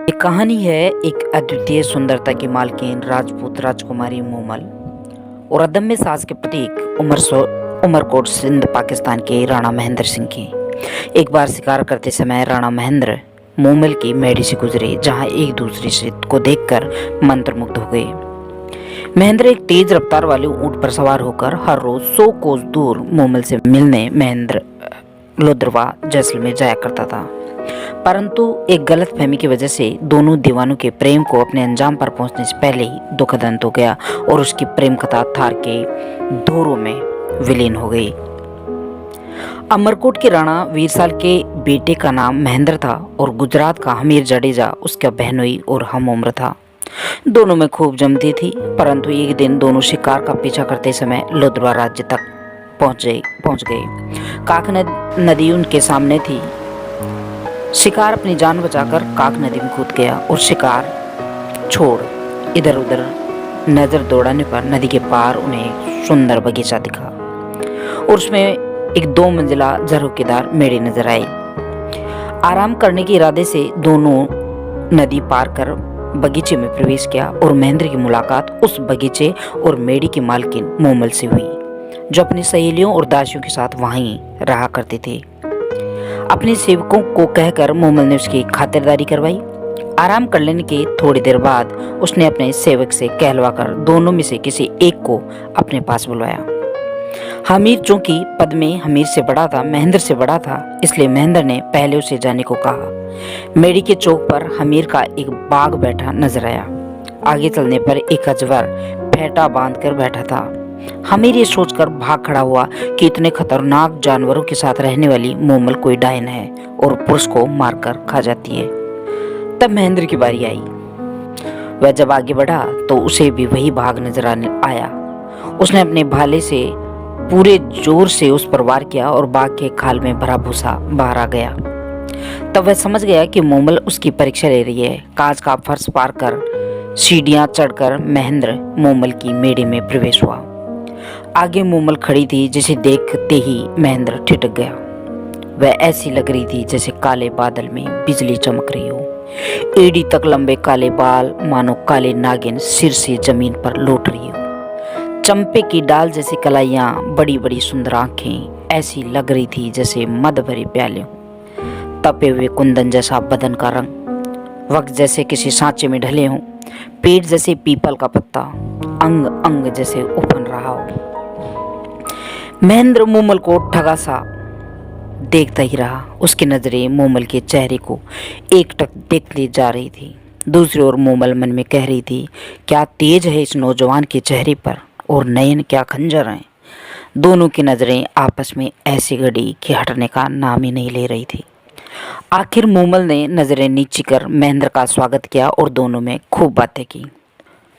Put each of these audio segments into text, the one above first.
एक कहानी है एक अद्वितीय सुंदरता की मालकिन राजपूत राजकुमारी मूमल और अदम्य साहस के प्रतीक उमरकोट सिंध पाकिस्तान के राणा महेंद्र सिंह की। एक बार शिकार करते समय राणा महेंद्र मूमल की मेढ़ी से गुजरे, जहां एक दूसरे से को देखकर मंत्रमुग्ध हो गए। महेंद्र एक तेज रफ्तार वाले ऊंट पर सवार होकर हर रोज 100 कोस दूर मूमल से मिलने महेंद्र लोद्रवा जैसलमेर जाया करता था। परंतु एक गलतफहमी की वजह से दोनों दीवानों के प्रेम को अपने अंजाम पर पहुंचने से पहले ही दुखद अंत हो गया और उसकी प्रेम कथा थार के धोरों में विलीन हो गई। अमरकोट के राणा वीरसाल के बेटे का नाम महेंद्र था और गुजरात का हमीर जडेजा उसका बहनोई और हम उम्र था। दोनों में खूब जमती थी, परंतु एक दिन दोनों शिकार का पीछा करते समय लोधरवा राज्य तक पहुंच गए। काक नदी उनके सामने थी। शिकार अपनी जान बचाकर काक नदी में कूद गया और शिकार छोड़ इधर उधर नजर दौड़ाने पर नदी के पार उन्हें एक सुंदर बगीचा दिखा और उसमें एक 2 मंजिला झरोकेदार मेढ़ी नजर आई। आराम करने के इरादे से दोनों नदी पार कर बगीचे में प्रवेश किया और महेंद्र की मुलाकात उस बगीचे और मेढ़ी की मालकिन मूमल से हुई, जो अपनी सहेलियों और दासियों के साथ वहीं रहा करते थे। अपने सेवकों को कहकर मूमल ने उसकी खातिरदारी करवाई। आराम कर लेने के थोड़ी देर बाद उसने अपने सेवक से कहलवाकर दोनों में से किसी एक को अपने पास बुलवाया। हमीर चूंकि पद में हमीर से बड़ा था, महेंद्र से बड़ा था, इसलिए महेंद्र ने पहले उसे जाने को कहा। मेढ़ी के चौक पर हमीर का एक बाघ बैठा नजर आया। आगे चलने पर एक अजगर फेंटा बांधकर बैठा था। हमीर ये सोचकर भाग खड़ा हुआ कि इतने खतरनाक जानवरों के साथ रहने वाली मूमल कोई डायन है और पुरुष को मारकर खा जाती है। तब महेंद्र की बारी आई। वह जब आगे बढ़ा तो उसे भी वही भाग नजर आया। उसने अपने भाले से पूरे जोर से उस पर वार किया और बाघ के खाल में भरा भूसा बाहर आ गया। तब वह समझ गया कि मूमल उसकी परीक्षा ले रही है। कांच का फर्श पार कर सीढ़ियां चढ़कर महेंद्र मूमल की मेढ़ी में प्रवेश हुआ। आगे मूमल खड़ी थी, जिसे देखते ही महेंद्र ठिठक गया। वह ऐसी लग रही थी जैसे काले बादल में बिजली चमक रही हो। एड़ी तक लंबे काले बाल मानो काले नागिन सिर से जमीन पर लौट रही हो। चंपे की डाल जैसी कलाइयां, बड़ी बड़ी सुंदर आंखें ऐसी लग रही थी जैसे मद भरे प्याले हों। तपे हुए कुंदन जैसा बदन का रंग, वक्त जैसे किसी सांचे में ढले हों। पेट जैसे पीपल का पत्ता, अंग अंग जैसे उफन रहा हो। महेंद्र मूमल को ठगा सा देखता ही रहा। उसकी नजरें मूमल के चेहरे को एकटक देखती जा रही थी। दूसरी ओर मूमल मन में कह रही थी, क्या तेज है इस नौजवान के चेहरे पर, और नयन क्या खंजर हैं। दोनों की नजरें आपस में ऐसी गड़ी कि हटने का नाम ही नहीं ले रही थी। आखिर मूमल ने नजरें नीची कर महेंद्र का स्वागत किया और दोनों में खूब बातें की।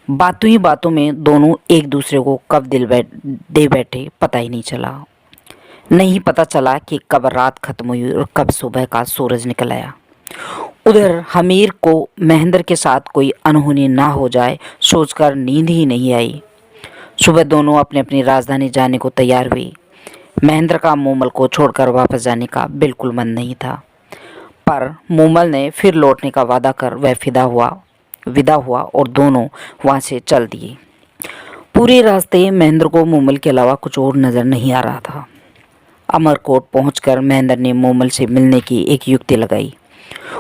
बातों ही बातों में दोनों एक दूसरे को कब दे बैठे पता ही नहीं चला। नहीं पता चला कि कब रात खत्म हुई और कब सुबह का सूरज निकल आया। उधर हमीर को महेंद्र के साथ कोई अनहोनी ना हो जाए सोचकर नींद ही नहीं आई। सुबह दोनों अपनी अपनी राजधानी जाने को तैयार हुई। महेंद्र का मूमल को छोड़कर वापस जाने का बिल्कुल मन नहीं था, पर मूमल ने फिर लौटने का वादा कर वह विदा हुआ और दोनों वहां से चल दिए। पूरे रास्ते महेंद्र को मूमल के अलावा कुछ और नजर नहीं आ रहा था। अमरकोट पहुंचकर महेंद्र ने मूमल से मिलने की एक युक्ति लगाई।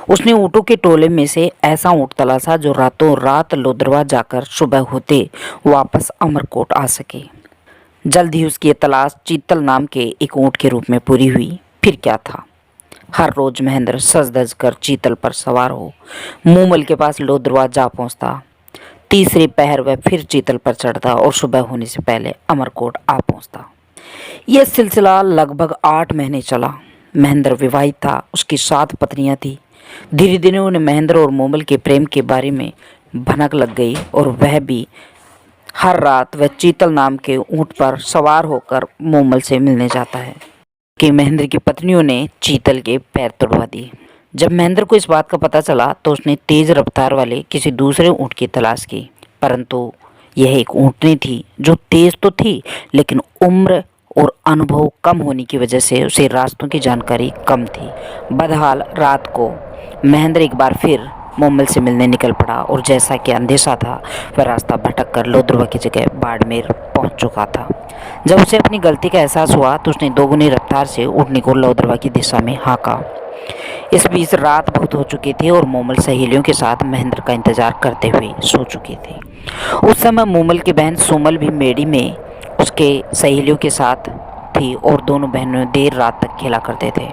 उसने ऊँटों के टोले में से ऐसा ऊँट तलाशा जो रातों रात लोधरवा जाकर सुबह होते वापस अमरकोट आ सके। जल्द ही उसकी तलाश चीतल नाम के एक ऊँट के रूप में पूरी हुई। फिर क्या था, हर रोज महेंद्र सज धज कर चीतल पर सवार हो मूमल के पास लोधरवा जा पहुंचता। तीसरे पहर वह फिर चीतल पर चढ़ता और सुबह होने से पहले अमरकोट आ पहुंचता। यह सिलसिला लगभग 8 महीने चला। महेंद्र विवाहित था, उसकी 7 पत्नियां थी। धीरे धीरे उन्हें महेंद्र और मूमल के प्रेम के बारे में भनक लग गई और वह भी हर रात वह चीतल नाम के ऊँट पर सवार होकर मूमल से मिलने जाता है कि महेंद्र की पत्नियों ने चीतल के पैर तुड़वा दिए। जब महेंद्र को इस बात का पता चला तो उसने तेज रफ्तार वाले किसी दूसरे ऊँट की तलाश की, परंतु यह एक ऊँटनी थी जो तेज तो थी, लेकिन उम्र और अनुभव कम होने की वजह से उसे रास्तों की जानकारी कम थी। बहरहाल रात को महेंद्र एक बार फिर मोमल से मिलने निकल पड़ा और जैसा कि अंदेशा था वह रास्ता भटक कर लोद्रवा की जगह बाड़मेर पहुंच चुका था। जब उसे अपनी गलती का एहसास हुआ तो उसने दोगुनी रफ्तार से उड़ने को लोद्रवा की दिशा में हाँका। इस बीच रात बहुत हो चुकी थी और मोमल सहेलियों के साथ महेंद्र का इंतजार करते हुए सो चुकी थी। उस समय मोमल की बहन सोमल भी मेड़ी में उसके सहेलियों के साथ थी और दोनों बहनों देर रात तक खेला करते थे।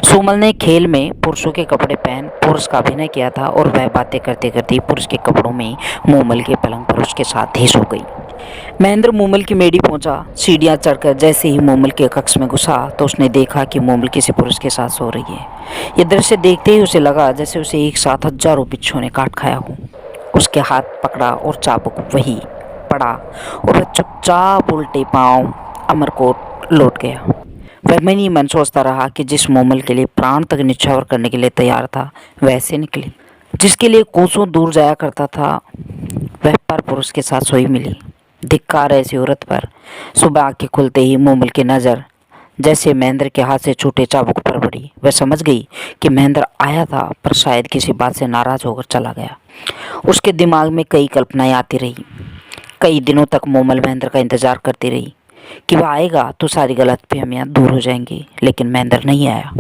सोमल ने खेल में पुरुषों के कपड़े पहन पुरुष का अभिनय किया था और वह बातें करते करते पुरुष के कपड़ों में मोमल के पलंग पर उसके साथ ही सो गई। महेंद्र मोमल की मेड़ी पहुंचा। सीढ़ियां चढ़कर जैसे ही मोमल के कक्ष में घुसा तो उसने देखा कि मोमल किसी पुरुष के साथ सो रही है। यह दृश्य देखते ही उसे लगा जैसे उसे एक साथ हजारों बिच्छुओं ने काट खाया हो। उसके हाथ पकड़ा और चाबुक वहीं पड़ा और वह चुपचाप उल्टे पांव अमरकोट लौट गया। वह मन ही मन सोचता रहा कि जिस मोमल के लिए प्राण तक न्यौछावर करने के लिए तैयार था वैसे निकली, जिसके लिए कोसों दूर जाया करता था वह पर पुरुष के साथ सोई मिली। धिक्कार ऐसी औरत पर। सुबह आंखें खुलते ही मोमल की नज़र जैसे महेंद्र के हाथ से छूटे चाबुक पर पड़ी। वह समझ गई कि महेंद्र आया था पर शायद किसी बात से नाराज होकर चला गया। उसके दिमाग में कई कल्पनाएं आती रही। कई दिनों तक मोमल महेंद्र का इंतजार करती रही कि वह आएगा तो सारी गलतफहमियां दूर हो जाएंगी, लेकिन महेंद्र नहीं आया।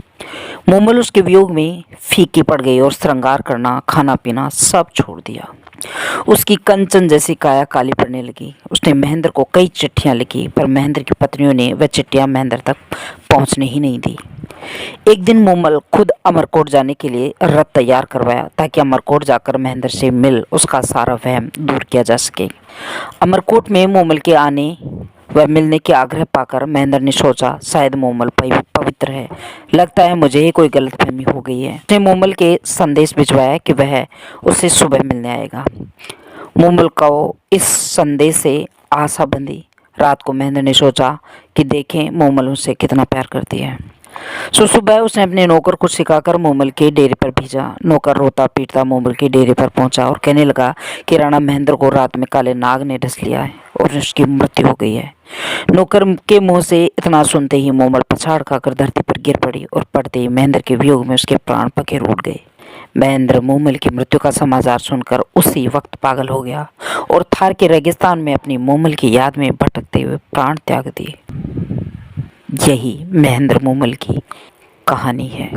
मोमल उसके वियोग में फीकी पड़ गई और श्रृंगार करना खाना पीना सब छोड़ दिया। उसकी कंचन जैसी काया काली पड़ने लगी। उसने महेंद्र को कई चिट्ठियां लिखी पर महेंद्र की पत्नियों ने वह चिट्ठियां महेंद्र तक पहुंचने ही नहीं दी। एक दिन मोमल खुद अमरकोट जाने के लिए रथ तैयार करवाया ताकि अमरकोट जाकर महेंद्र से मिल उसका सारा वहम दूर किया जा सके। अमरकोट में मोमल के आने व मिलने के आग्रह पाकर महेंद्र ने सोचा शायद मोमल पवित्र है, लगता है मुझे ही कोई गलतफहमी हो गई है। उसने मोमल के संदेश भिजवाया कि वह उससे सुबह मिलने आएगा। मोमल को इस संदेश से आशा बंधी। रात को महेंद्र ने सोचा कि देखें मोमल उससे कितना प्यार करती है। सुबह उसने अपने नौकर को सिखाकर मोमल के डेरे पर भेजा। नौकर रोता पीटता मोमल के डेरे पर पहुंचा और कहने लगा कि राणा महेंद्र को रात में काले नाग ने डस लिया है और उसकी मृत्यु हो गई है। नौकर के मुंह से इतना सुनते ही मोमल पछाड़ खाकर धरती पर गिर पड़ी और पड़ते ही महेंद्र के वियोग में उसके प्राण पखेर उठ गए। महेंद्र मोमल की मृत्यु का समाचार सुनकर उसी वक्त पागल हो गया और थार के रेगिस्तान में अपनी मोमल की याद में भटकते हुए प्राण त्याग दिए। यही महेंद्र मोमल की कहानी है।